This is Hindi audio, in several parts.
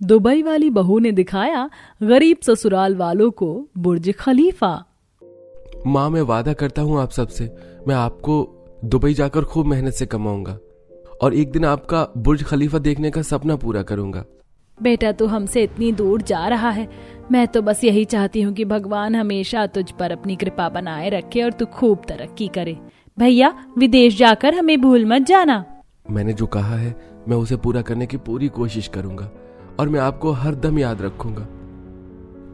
दुबई वाली बहू ने दिखाया गरीब ससुराल वालों को बुर्ज खलीफा। माँ, मैं वादा करता हूँ आप सबसे, मैं आपको दुबई जाकर खूब मेहनत से कमाऊंगा और एक दिन आपका बुर्ज खलीफा देखने का सपना पूरा करूंगा। बेटा, तू हमसे इतनी दूर जा रहा है, मैं तो बस यही चाहती हूँ कि भगवान हमेशा तुझ पर अपनी कृपा बनाए रखे और तू खूब तरक्की करे। भैया, विदेश जाकर हमें भूल मत जाना। मैंने जो कहा है मैं उसे पूरा करने की पूरी कोशिश करूंगा और मैं आपको हर दम याद रखूंगा।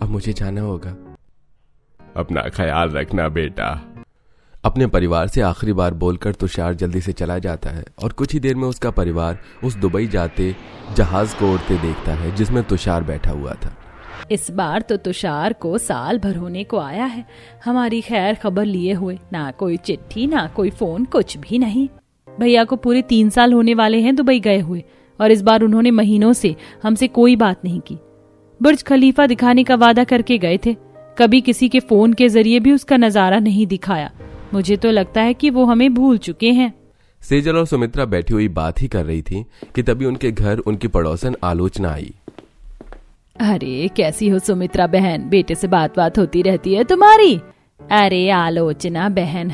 अब मुझे जाना होगा। अपना ख्याल रखना बेटा। अपने परिवार से आखिरी बार बोलकर तुषार जल्दी से चला जाता है और कुछ ही देर में उसका परिवार उस दुबई जाते जहाज को उड़ते देखता है जिसमें तुषार बैठा हुआ था। इस बार तो तुषार को साल भर होने को आया है हमारी खैर खबर लिए हुए। ना कोई चिट्ठी, ना कोई फोन, कुछ भी नहीं। भैया को पूरे 3 साल होने वाले हैं दुबई गए हुए और इस बार उन्होंने महीनों से हमसे कोई बात नहीं की। बुर्ज खलीफा दिखाने का वादा करके गए थे, कभी किसी के फोन के जरिए भी उसका नजारा नहीं दिखाया। मुझे तो लगता है कि वो हमें भूल चुके हैं। सेजल और सुमित्रा बैठी हुई बात ही कर रही थी कि तभी उनके घर उनकी पड़ोसन आलोचना आई। अरे कैसी हो सुमित्रा बहन, बेटे से बात होती रहती है तुम्हारी। अरे आलोचना बहन,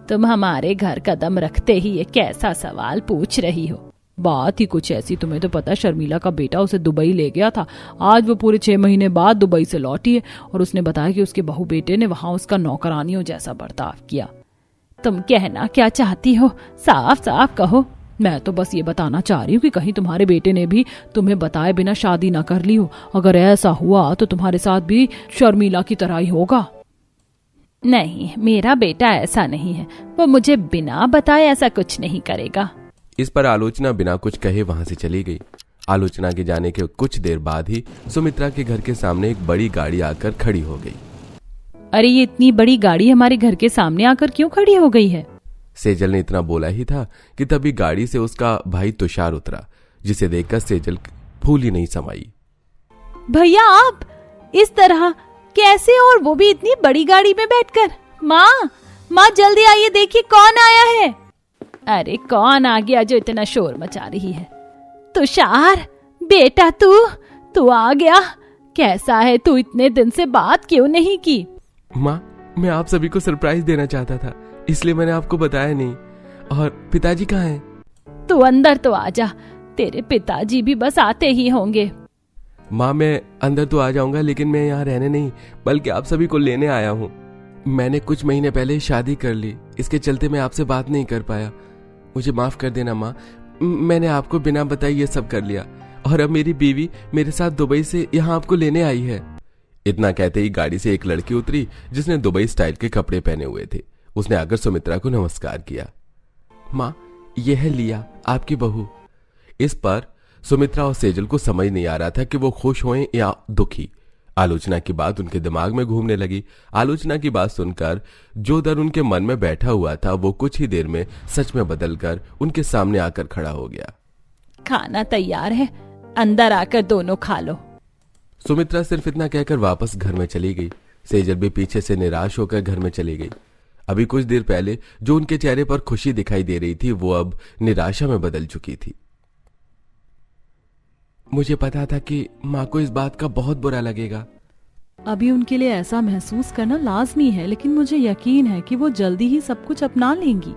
तुम हमारे घर कदम रखते ही ये कैसा सवाल पूछ रही हो। बात ही कुछ ऐसी, तुम्हें तो पता शर्मिला का बेटा उसे दुबई ले गया था। आज वो पूरे 6 महीने बाद दुबई से लौटी है और उसने बताया कि उसके बहू बेटे ने वहां उसका नौकरानियों जैसा बर्ताव किया। तुम कहना क्या चाहती हो, साफ साफ कहो। मैं तो बस ये बताना चाह रही हूँ कि कहीं तुम्हारे बेटे ने भी तुम्हें बताए बिना शादी ना कर ली हो। अगर ऐसा हुआ तो तुम्हारे साथ भी शर्मिला की तरह ही होगा। नहीं, मेरा बेटा ऐसा नहीं है, वो मुझे बिना बताए ऐसा कुछ नहीं करेगा। इस पर आलोचना बिना कुछ कहे वहां से चली गई। आलोचना के जाने के कुछ देर बाद ही सुमित्रा के घर के सामने एक बड़ी गाड़ी आकर खड़ी हो गई। अरे ये इतनी बड़ी गाड़ी हमारे घर के सामने आकर क्यों खड़ी हो गई है? सेजल ने इतना बोला ही था कि तभी गाड़ी से उसका भाई तुषार उतरा, जिसे देखकर सेजल फूल ही नहीं समाई। भैया, आप इस तरह कैसे, और वो भी इतनी बड़ी गाड़ी में बैठकर? माँ जल्दी आइए, देखिए कौन आया है। अरे कौन आ गया जो इतना शोर मचा रही है? तुषार बेटा, तू आ गया। कैसा है तू? इतने दिन से बात क्यों नहीं की? माँ, मैं आप सभी को सरप्राइज देना चाहता था, इसलिए मैंने आपको बताया नहीं। और पिताजी कहाँ हैं? तू अंदर तो आ जा, तेरे पिताजी भी बस आते ही होंगे। माँ, मैं अंदर तो आ जाऊंगा, लेकिन मैं यहाँ रहने नहीं बल्कि आप सभी को लेने आया हूँ। मैंने कुछ महीने पहले शादी कर ली, इसके चलते मैं आपसे बात नहीं कर पाया। मुझे माफ कर देना माँ, मैंने आपको बिना बताए ये सब कर लिया और अब मेरी बीवी मेरे साथ दुबई से यहाँ आपको लेने आई है। इतना कहते ही गाड़ी से एक लड़की उतरी जिसने दुबई स्टाइल के कपड़े पहने हुए थे। उसने आकर सुमित्रा को नमस्कार किया। माँ, ये है लिया, आपकी बहू। इस पर सुमित्रा और सेजल को समझ नहीं आ रहा था कि वो खुश हों या दुखी। आलोचना की बात उनके दिमाग में घूमने लगी। आलोचना की बात सुनकर जो डर उनके मन में बैठा हुआ था वो कुछ ही देर में सच में बदलकर उनके सामने आकर खड़ा हो गया। खाना तैयार है, अंदर आकर दोनों खा लो। सुमित्रा सिर्फ इतना कहकर वापस घर में चली गई। सेजल भी पीछे से निराश होकर घर में चली गई। अभी कुछ देर पहले जो उनके चेहरे पर खुशी दिखाई दे रही थी वो अब निराशा में बदल चुकी थी। मुझे पता था कि माँ को इस बात का बहुत बुरा लगेगा। अभी उनके लिए ऐसा महसूस करना लाजमी है, लेकिन मुझे यकीन है कि वो जल्दी ही सब कुछ अपना लेंगी।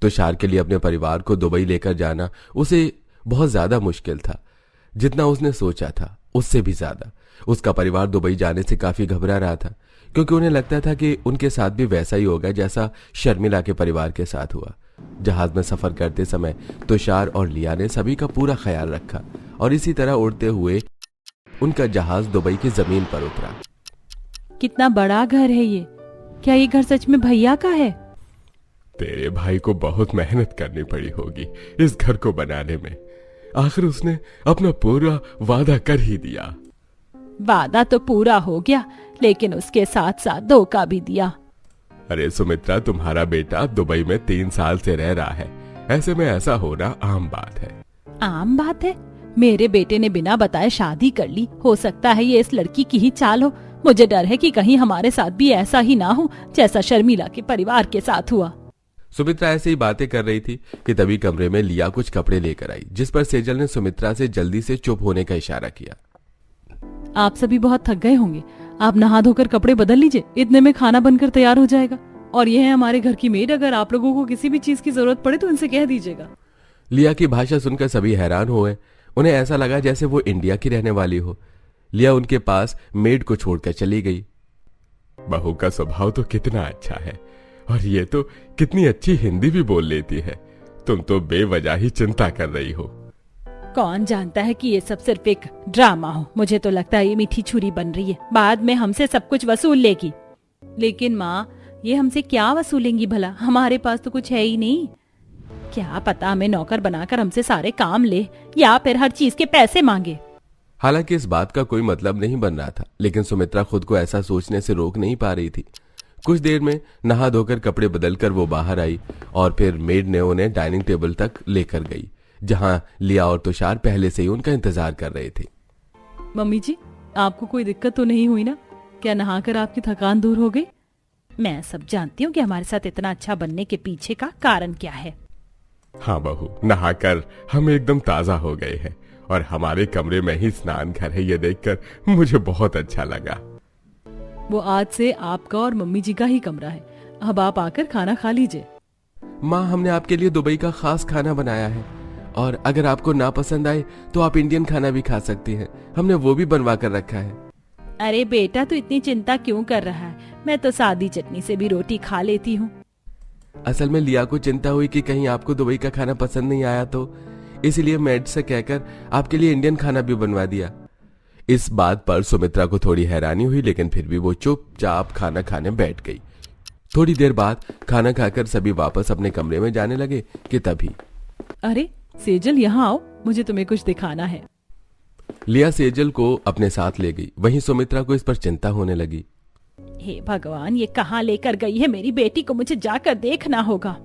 तुषार के लिए अपने परिवार को दुबई लेकर जाना उसे बहुत ज्यादा मुश्किल था। जितना उसने सोचा था उससे भी ज्यादा। उसका परिवार दुबई जाने से काफी घबरा रहा था, क्योंकि उन्हें लगता था कि उनके साथ भी वैसा ही होगा जैसा शर्मिला के परिवार के साथ हुआ। जहाज में सफर करते समय तुषार और लिया ने सभी का पूरा ख्याल रखा और इसी तरह उड़ते हुए उनका जहाज दुबई की जमीन पर उतरा। कितना बड़ा घर है ये, क्या ये घर सच में भैया का है? तेरे भाई को बहुत मेहनत करनी पड़ी होगी इस घर को बनाने में। आखिर उसने अपना पूरा वादा कर ही दिया। वादा तो पूरा हो गया, लेकिन उसके साथ साथ धोखा भी दिया। अरे सुमित्रा, तुम्हारा बेटा दुबई में 3 साल से रह रहा है, ऐसे में ऐसा होना आम बात है। आम बात है? मेरे बेटे ने बिना बताए शादी कर ली। हो सकता है ये इस लड़की की ही चाल हो। मुझे डर है कि कहीं हमारे साथ भी ऐसा ही ना हो जैसा शर्मिला के परिवार के साथ हुआ। सुमित्रा ऐसे ही बातें कर रही थी कि तभी कमरे में लिया कुछ कपड़े लेकर आई, जिस पर सेजल ने सुमित्रा से जल्दी से चुप होने का इशारा किया। आप सभी बहुत थक गए होंगे, आप नहा धोकर कपड़े बदल लीजिए, इतने में खाना बनकर तैयार हो जाएगा। और ये है हमारे घर की मेड, अगर आप लोगों को किसी भी चीज की जरूरत पड़े तो इनसे कह दीजिएगा। लिया की भाषा सुनकर सभी हैरान हुए। उन्हें ऐसा लगा जैसे वो इंडिया की रहने वाली हो। लिया उनके पास मेड को छोड़कर चली गई। बहू का स्वभाव तो कितना अच्छा है, और ये तो कितनी अच्छी हिंदी भी बोल लेती है। तुम तो बेवजह ही चिंता कर रही हो। कौन जानता है कि ये सब सिर्फ एक ड्रामा हो। मुझे तो लगता है ये मीठी छुरी बन रही है, बाद में हमसे सब कुछ वसूल लेगी। लेकिन माँ, ये हमसे क्या वसूलेंगी भला? हमारे पास तो कुछ है ही नहीं। क्या पता हमें नौकर बनाकर हमसे सारे काम ले या फिर हर चीज के पैसे मांगे। हालांकि इस बात का कोई मतलब नहीं बन रहा था, लेकिन सुमित्रा खुद को ऐसा सोचने से रोक नहीं पा रही थी। कुछ देर में नहा धोकर कपड़े बदलकर वो बाहर आई और फिर मेड ने उन्हें डाइनिंग टेबल तक लेकर गई, जहां लिया और तुषार पहले से ही उनका इंतजार कर रहे थे। मम्मी जी, आपको कोई दिक्कत तो नहीं हुई ना? क्या नहाकर आपकी थकान दूर हो गई? मैं सब जानती हूँ कि हमारे साथ इतना अच्छा बनने के पीछे का कारण क्या है। हाँ बहू, नहाकर हम एकदम ताजा हो गए हैं, और हमारे कमरे में ही स्नान घर है, ये देखकर मुझे बहुत अच्छा लगा। वो आज से आपका और मम्मी जी का ही कमरा है। अब आप आकर खाना खा लीजिए। माँ, हमने आपके लिए दुबई का खास खाना बनाया है, और अगर आपको ना पसंद आए तो आप इंडियन खाना भी खा सकती हैं। हमने वो भी बनवा कर रखा है। अरे बेटा, तू इतनी चिंता क्यों कर रहा है? मैं तो सादी चटनी से भी रोटी खा लेती हूँ। असल में लिया को चिंता हुई कि कहीं आपको दुबई का खाना पसंद नहीं आया तो, इसलिए मेड से कहकर आपके लिए इंडियन खाना भी बनवा दिया। इस बात पर सुमित्रा को थोड़ी हैरानी हुई, लेकिन फिर भी वो चुपचाप खाना खाने बैठ गई। थोड़ी देर बाद खाना खाकर सभी वापस अपने कमरे में जाने लगे कि तभी अरे सेजल, यहाँ आओ, मुझे तुम्हें कुछ दिखाना है। लिया सेजल को अपने साथ ले गई। वहीं सुमित्रा को इस पर चिंता होने लगी। हे भगवान, ये कहाँ लेकर गई है मेरी बेटी को? मुझे जाकर देखना होगा।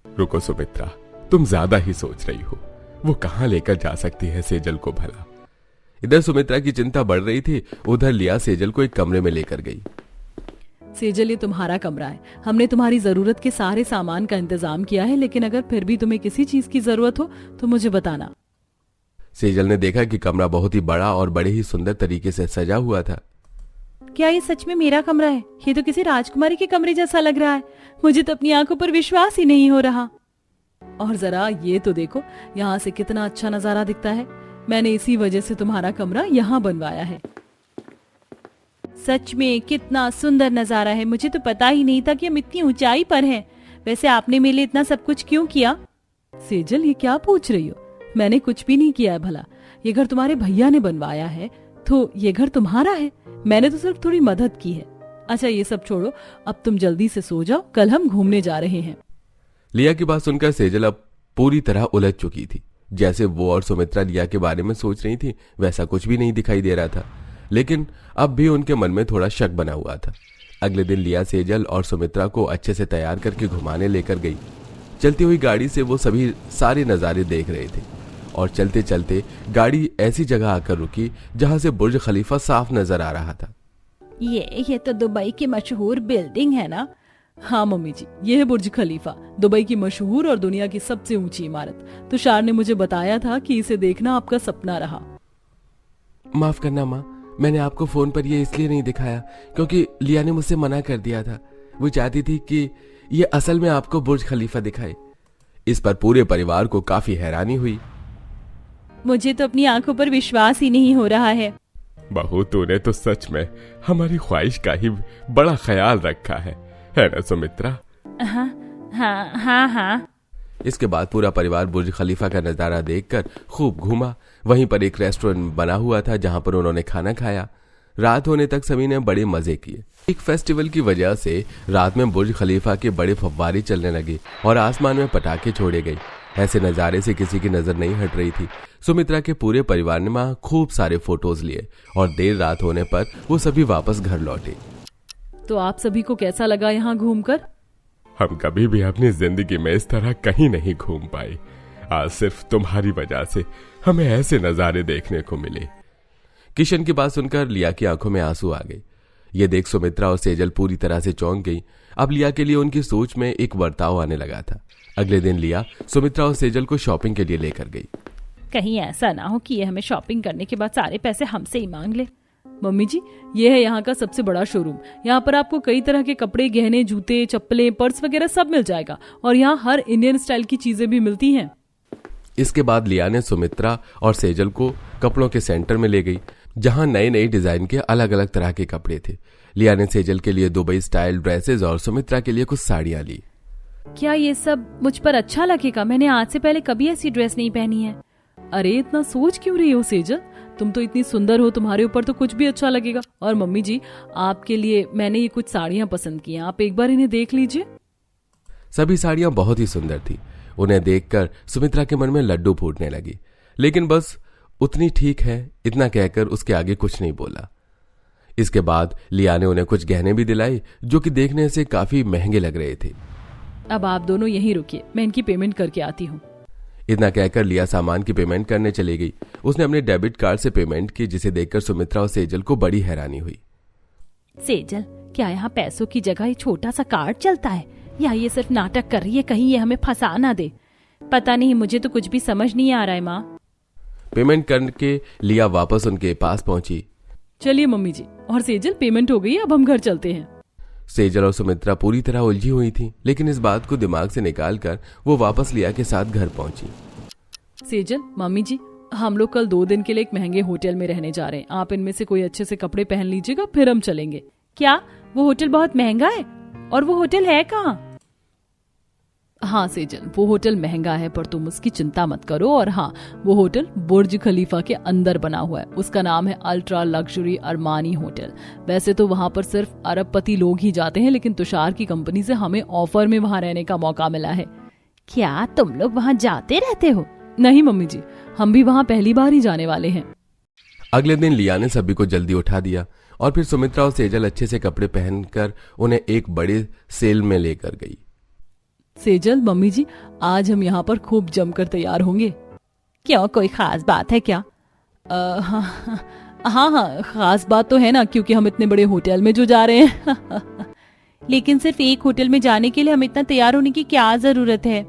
रुको सुमित्रा, तुम ज्यादा ही सोच रही हो। वो कहाँ लेकर जा सकती है सेजल को भला? इधर सुमित्रा की चिंता बढ़ रही थी, उधर लिया सेजल को एक कमरे में लेकर गई। सेजल, ये तुम्हारा कमरा है। हमने तुम्हारी जरूरत के सारे सामान का इंतजाम किया है, लेकिन अगर फिर भी तुम्हें किसी चीज की जरूरत हो तो मुझे बताना। सेजल ने देखा कि कमरा बहुत ही बड़ा और बड़े ही सुंदर तरीके से सजा हुआ था। क्या ये सच में मेरा कमरा है? ये तो किसी राजकुमारी के कमरे जैसा लग रहा है। मुझे तो अपनी आंखों पर विश्वास ही नहीं हो रहा। और जरा ये तो देखो, यहाँ से कितना अच्छा नजारा दिखता है। मैंने इसी वजह से तुम्हारा कमरा यहाँ बनवाया है। सच में कितना सुंदर नजारा है। मुझे तो पता ही नहीं था कि हम इतनी ऊंचाई पर हैं। वैसे आपने मेरे लिए इतना सब कुछ क्यों किया? सेजल, ये क्या पूछ रही हो? मैंने कुछ भी नहीं किया है भला। ये घर तुम्हारे भैया ने बनवाया है तो ये घर तुम्हारा है। मैंने तो सिर्फ थोड़ी मदद की है। अच्छा, ये सब छोड़ो, अब तुम जल्दी से सो जाओ, कल हम घूमने जा रहे हैं। लिया की बात सुनकर सेजल अब पूरी तरह उलझ चुकी थी। जैसे वो और सुमित्रा लिया के बारे में सोच रही थी, वैसा कुछ भी नहीं दिखाई दे रहा था। लेकिन अब भी उनके मन में थोड़ा शक बना हुआ था। अगले दिन लिया सेजल और सुमित्रा को अच्छे से तैयार करके घुमाने लेकर गई। चलती हुई गाड़ी से वो सभी सारे नज़ारे देख रहे थे, और चलते चलते गाड़ी ऐसी जगह आकर रुकी जहां से बुर्ज खलीफा साफ नजर आ रहा था। ये तो दुबई की मशहूर बिल्डिंग है ना? हाँ मम्मी जी, ये है बुर्ज खलीफा, दुबई की मशहूर और दुनिया की सबसे ऊंची इमारत। तुषार ने मुझे बताया था कि इसे देखना आपका सपना रहा। माफ करना माँ, मैंने आपको फोन पर ये इसलिए नहीं दिखाया क्योंकि लिया ने मुझसे मना कर दिया था। वो चाहती थी कि ये असल में आपको बुर्ज खलीफा दिखाए। इस पर पूरे परिवार को काफी हैरानी हुई। मुझे तो अपनी आंखों पर विश्वास ही नहीं हो रहा है। बहू, तूने तो सच में हमारी ख्वाहिश का ही बड़ा ख्याल रखा है ना सुमित्रा? हाँ। इसके बाद पूरा परिवार बुर्ज खलीफा का नजारा देखकर खूब घूमा। वहीं पर एक रेस्टोरेंट बना हुआ था जहां पर उन्होंने खाना खाया। रात होने तक सभी ने बड़े मजे किए। एक फेस्टिवल की वजह से रात में बुर्ज खलीफा के बड़े फव्वारे चलने लगे और आसमान में पटाखे छोड़े गए। ऐसे नजारे से किसी की नजर नहीं हट रही थी। सुमित्रा के पूरे परिवार ने वहां खूब सारे फोटोज लिए और देर रात होने पर वो सभी वापस घर लौटे। तो आप सभी को कैसा लगा यहाँ घूमकर? हम कभी भी अपनी जिंदगी में इस तरह कहीं नहीं घूम पाए। आज सिर्फ तुम्हारी वजह से हमें ऐसे नजारे देखने को मिले। किशन की बात सुनकर लिया की आंखों में आंसू आ गए। ये देख सुमित्रा और सेजल पूरी तरह से चौंक गई। अब लिया के लिए उनकी सोच में एक बर्ताव आने लगा था। अगले दिन लिया सुमित्रा और सेजल को शॉपिंग के लिए लेकर गई। कहीं ऐसा ना हो कि ये हमें शॉपिंग करने के बाद सारे पैसे हमसे ही मांग ले। मम्मी जी, ये है यहाँ का सबसे बड़ा शोरूम। यहाँ पर आपको कई तरह के कपड़े, गहने, जूते, चप्पलें, पर्स वगैरह सब मिल जाएगा और यहाँ हर इंडियन स्टाइल की चीजें भी मिलती हैं। इसके बाद लिया ने सुमित्रा और सेजल को कपड़ों के सेंटर में ले गई, जहां नए नए डिजाइन के अलग अलग तरह के कपड़े थे। लिया ने सेजल के लिए दुबई स्टाइल ड्रेसेस और सुमित्रा के लिए कुछ साड़ियां ली। क्या ये सब मुझ पर अच्छा लगेगा? मैंने आज से पहले कभी ऐसी ड्रेस नहीं पहनी है। अरे इतना सोच क्यों रही हो सेजल? तुम तो इतनी सुंदर हो, तुम्हारे ऊपर तो कुछ भी अच्छा लगेगा। और मम्मी जी, आपके लिए मैंने ये कुछ साड़ियां पसंद की हैं, आप एक बार इन्हें देख लीजिए। सभी साड़ियां बहुत ही सुंदर थी। उन्हें देखकर सुमित्रा के मन में लड्डू फूटने लगी, लेकिन बस उतनी ठीक है इतना कहकर उसके आगे कुछ नहीं बोला। इसके बाद लिया ने उन्हें कुछ गहने भी दिलाए जो कि देखने से काफी महंगे लग रहे थे। अब आप दोनों यहीं रुकिए, मैं इनकी पेमेंट करके आती हूँ। इतना कहकर लिया सामान की पेमेंट करने चली गई। उसने अपने डेबिट कार्ड से पेमेंट की, जिसे देखकर सुमित्रा और सेजल को बड़ी हैरानी हुई। सेजल, क्या यहाँ पैसों की जगह ये छोटा सा कार्ड चलता है, या ये सिर्फ नाटक कर रही है? कहीं ये हमें फंसा ना दे। पता नहीं, मुझे तो कुछ भी समझ नहीं आ रहा है। माँ, पेमेंट करके लिया वापस उनके पास पहुंची। चलिए मम्मी जी और सेजल, पेमेंट हो गई, अब हम घर चलते हैं। सेजल और सुमित्रा पूरी तरह उलझी हुई थी, लेकिन इस बात को दिमाग से निकालकर वो वापस लिया के साथ घर पहुंची। सेजल, मम्मी जी, हम लोग कल 2 दिन के लिए एक महंगे होटल में रहने जा रहे हैं। आप इनमें से कोई अच्छे से कपड़े पहन लीजिएगा, फिर हम चलेंगे। क्या वो होटल बहुत महंगा है? और वो होटल है कहाँ? हाँ सेजल, वो होटल महंगा है, पर तुम उसकी चिंता मत करो। और हाँ, वो होटल बुर्ज खलीफा के अंदर बना हुआ है। उसका नाम है अल्ट्रा लग्जरी अरमानी होटल। वैसे तो वहाँ पर सिर्फ अरबपति लोग ही जाते हैं, लेकिन तुषार की कंपनी से हमें ऑफर में वहाँ रहने का मौका मिला है। क्या तुम लोग वहाँ जाते रहते हो? नहीं मम्मी जी, हम भी वहाँ पहली बार ही जाने वाले हैं। अगले दिन लिया ने सभी को जल्दी उठा दिया और फिर सुमित्रा और सेजल अच्छे से कपड़े पहनकर उन्हें एक बड़े सेल में लेकर गई। सेजल, मम्मी जी, आज हम यहाँ पर खूब जमकर तैयार होंगे। क्यों, कोई खास बात है क्या? हाँ, खास बात तो है ना, क्योंकि हम इतने बड़े होटल में जो जा रहे हैं। लेकिन सिर्फ एक होटल में जाने के लिए हम इतना तैयार होने की क्या जरूरत है?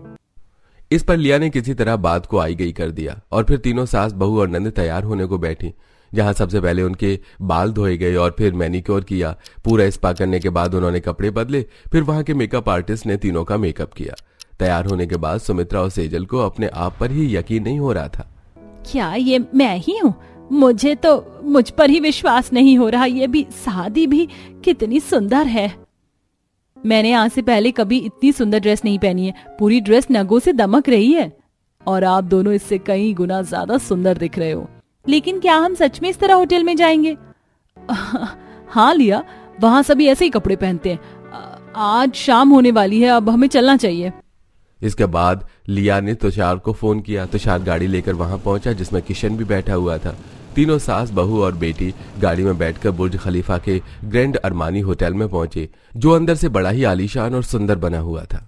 इस पर लिया ने किसी तरह बात को आई गई कर दिया और फिर तीनों सास, बहू और नंद तैयार होने को बैठी, जहां सबसे पहले उनके बाल धोए गए और फिर मैनिक्योर किया। पूरा स्पा करने के बाद उन्होंने कपड़े बदले, फिर वहां के मेकअप आर्टिस्ट ने तीनों का मेकअप किया। तैयार होने के बाद सुमित्रा और सेजल को अपने आप पर ही यकीन नहीं हो रहा था। क्या ये मैं ही हूँ? मुझे तो मुझ पर ही विश्वास नहीं हो रहा। ये भी शादी भी कितनी सुंदर है। मैंने आज से पहले कभी इतनी सुंदर ड्रेस नहीं पहनी है। पूरी ड्रेस नगों से दमक रही है और आप दोनों इससे कई गुना ज्यादा सुंदर दिख रहे हो। लेकिन क्या हम सच में इस तरह होटल में जाएंगे? हाँ लिया, वहाँ सभी ऐसे ही कपड़े पहनते हैं। आज शाम होने वाली है, अब हमें चलना चाहिए। इसके बाद लिया ने तुषार को फोन किया। तुषार गाड़ी लेकर वहां पहुंचा, जिसमें किशन भी बैठा हुआ था। तीनों सास, बहू और बेटी गाड़ी में बैठकर बुर्ज खलीफा के ग्रैंड अरमानी होटल में पहुंचे, जो अंदर से बड़ा ही आलीशान और सुंदर बना हुआ था।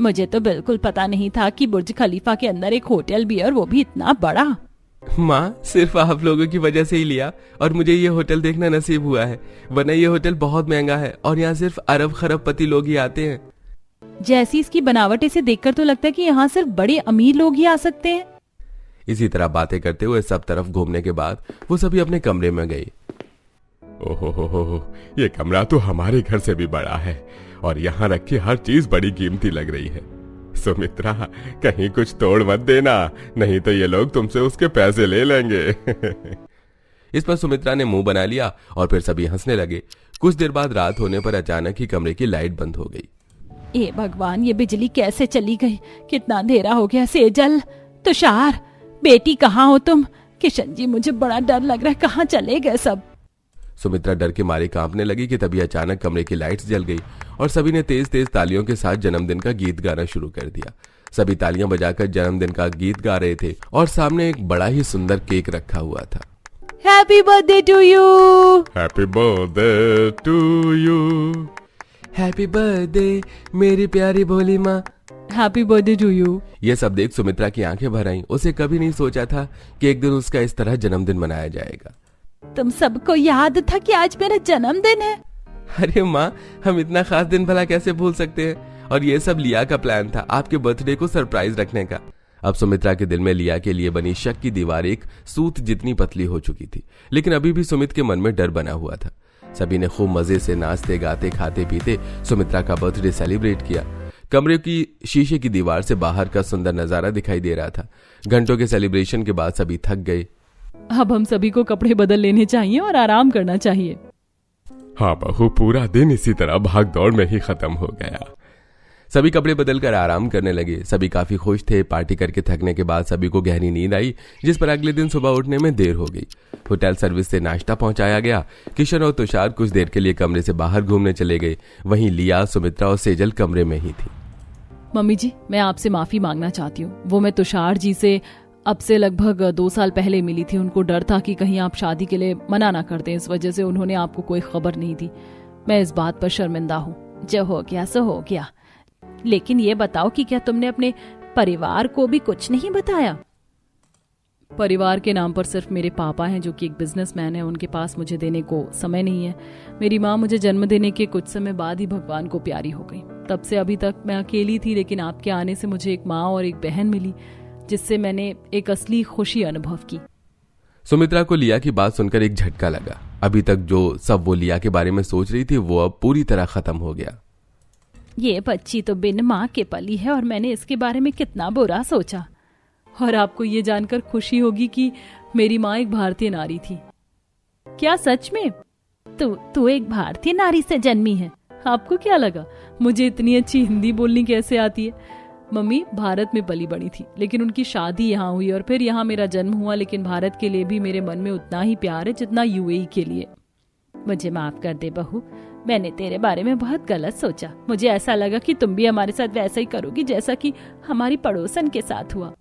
मुझे तो बिल्कुल पता नहीं था कि बुर्ज खलीफा के अंदर एक होटल भी है, और वो भी इतना बड़ा। माँ, सिर्फ आप लोगों की वजह से ही लिया और मुझे ये होटल देखना नसीब हुआ है, वरना ये होटल बहुत महंगा है और यहाँ सिर्फ अरब खरबपति लोग ही आते हैं। जैसी इसकी बनावट इसे देखकर तो लगता है कि यहाँ सिर्फ बड़े अमीर लोग ही आ सकते हैं। इसी तरह बातें करते हुए सब तरफ घूमने के बाद वो सभी अपने कमरे में गए। ओहो, ये कमरा तो हमारे घर से भी बड़ा है और यहाँ रखी हर चीज बड़ी कीमती लग रही है। सुमित्रा, कहीं कुछ तोड़ मत देना, नहीं तो ये लोग तुमसे उसके पैसे ले लेंगे। इस पर सुमित्रा ने मुंह बना लिया और फिर सभी हंसने लगे। कुछ देर बाद रात होने पर अचानक ही कमरे की लाइट बंद हो गई। ए भगवान, ये बिजली कैसे चली गई? कितना अंधेरा हो गया। सेजल, तुषार, बेटी कहाँ हो तुम? किशन जी, मुझे बड़ा डर लग रहा है, कहाँ चले गए सब? सुमित्रा डर के मारे कांपने लगी कि तभी अचानक कमरे की लाइट्स जल गई और सभी ने तेज तेज तालियों के साथ जन्मदिन का गीत गाना शुरू कर दिया। सभी तालियां बजाकर जन्मदिन का गीत गा रहे थे और सामने एक बड़ा ही सुंदर केक रखा हुआ था। Happy birthday to you, happy birthday to you, happy birthday मेरी प्यारी भोली माँ, हैप्पी बर्थडे टू यू। ये सब देख सुमित्रा की आंखें भर आईं। उसे कभी नहीं सोचा था कि एक दिन उसका इस तरह जन्मदिन मनाया जाएगा। तुम सबको याद था कि आज मेरा जन्मदिन है? अरे माँ, हम इतना खास दिन भला कैसे भूल सकते हैं? और ये सब लिया का प्लान था, आपके बर्थडे को सरप्राइज रखने का। अब सुमित्रा के दिल में लिया के लिए बनी शक की दीवार एक सूत जितनी पतली हो चुकी थी, लेकिन अभी भी सुमित के मन में डर बना हुआ था। सभी ने खूब मजे से नाचते गाते खाते पीते सुमित्रा का बर्थडे सेलिब्रेट किया। कमरे की शीशे की दीवार से बाहर का सुंदर नजारा दिखाई दे रहा था। घंटों के सेलिब्रेशन के बाद सभी थक गए। अब हम सभी को कपड़े बदल लेने चाहिए और आराम करना चाहिए। हाँ बहू, पूरा दिन इसी तरह भाग दौड़ में ही खत्म हो गया। सभी कपड़े बदलकर आराम करने लगे। सभी काफी खुश थे। पार्टी करके थकने के बाद सभी को गहरी नींद आई, जिस पर अगले दिन सुबह उठने में देर हो गई। होटल सर्विस से नाश्ता पहुंचाया गया। किशन और तुषार कुछ देर के लिए कमरे से बाहर घूमने चले गए। वहीं लिया, सुमित्रा और सेजल कमरे में ही थी। मम्मी जी, मैं आपसे माफी मांगना चाहती हूँ। वो मैं तुषार जी से अब से लगभग 2 साल पहले मिली थी। उनको डर था कि कहीं आप शादी के लिए मना ना कर दें, इस वजह से उन्होंने आपको कोई खबर नहीं दी। मैं इस बात पर शर्मिंदा हूँ। जो हो गया सो हो गया। लेकिन ये बताओ कि क्या तुमने अपने परिवार को भी कुछ नहीं बताया? परिवार के नाम पर सिर्फ मेरे पापा हैं, जो कि एक बिजनेसमैन है। उनके पास मुझे देने को समय नहीं है। मेरी माँ मुझे जन्म देने के कुछ समय बाद ही भगवान को प्यारी हो गई। तब से अभी तक मैं अकेली थी, लेकिन आपके आने से मुझे एक माँ और एक बहन मिली, जिससे मैंने एक असली खुशी अनुभव की। सुमित्रा को लिया की बात सुनकर एक झटका लगा। अभी तक जो सब वो लिया के बारे में सोच रही थी, वो अब पूरी तरह खत्म हो गया। ये बच्ची तो बिन माँ के पली है और मैंने इसके बारे में कितना बुरा सोचा। और आपको ये जानकर खुशी होगी कि मेरी माँ एक भारतीय नारी थी। क्या सच में? तू एक भारतीय नारी से जन्मी है? आपको क्या लगा मुझे इतनी अच्छी हिंदी बोलनी कैसे आती है? मम्मी भारत में पली बड़ी थी, लेकिन उनकी शादी यहाँ हुई और फिर यहाँ मेरा जन्म हुआ। लेकिन भारत के लिए भी मेरे मन में उतना ही प्यार है जितना यूएई के लिए। मुझे माफ कर दे बहू, मैंने तेरे बारे में बहुत गलत सोचा। मुझे ऐसा लगा कि तुम भी हमारे साथ वैसा ही करोगी जैसा कि हमारी पड़ोसन के साथ हुआ।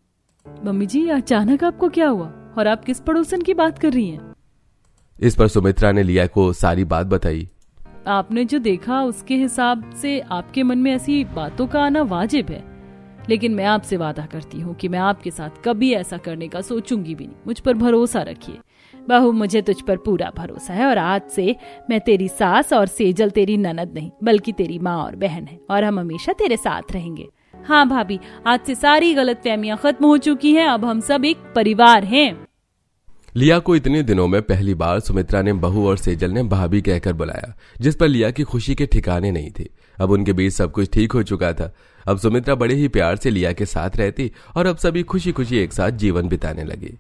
मम्मी जी, अचानक आपको क्या हुआ और आप किस पड़ोसन की बात कर रही हैं? इस पर सुमित्रा ने लिया को सारी बात बताई। आपने जो देखा उसके हिसाब से आपके मन में ऐसी बातों का आना वाजिब है, लेकिन मैं आपसे वादा करती हूँ कि मैं आपके साथ कभी ऐसा करने का सोचूंगी भी नहीं। मुझ पर भरोसा रखिए बहू, मुझे तुझ पर पूरा भरोसा है। और आज से मैं तेरी सास और सेजल तेरी ननद नहीं बल्कि तेरी माँ और बहन है, और हम हमेशा तेरे साथ रहेंगे। हाँ भाभी, आज से सारी गलतफहमियां खत्म हो चुकी हैं। अब हम सब एक परिवार हैं। लिया को इतने दिनों में पहली बार सुमित्रा ने बहू और सेजल ने भाभी कहकर बुलाया, जिस पर लिया की खुशी के ठिकाने नहीं थे। अब उनके बीच सब कुछ ठीक हो चुका था। अब सुमित्रा बड़े ही प्यार से लिया के साथ रहती और अब सभी खुशी खुशी एक साथ जीवन बिताने लगे।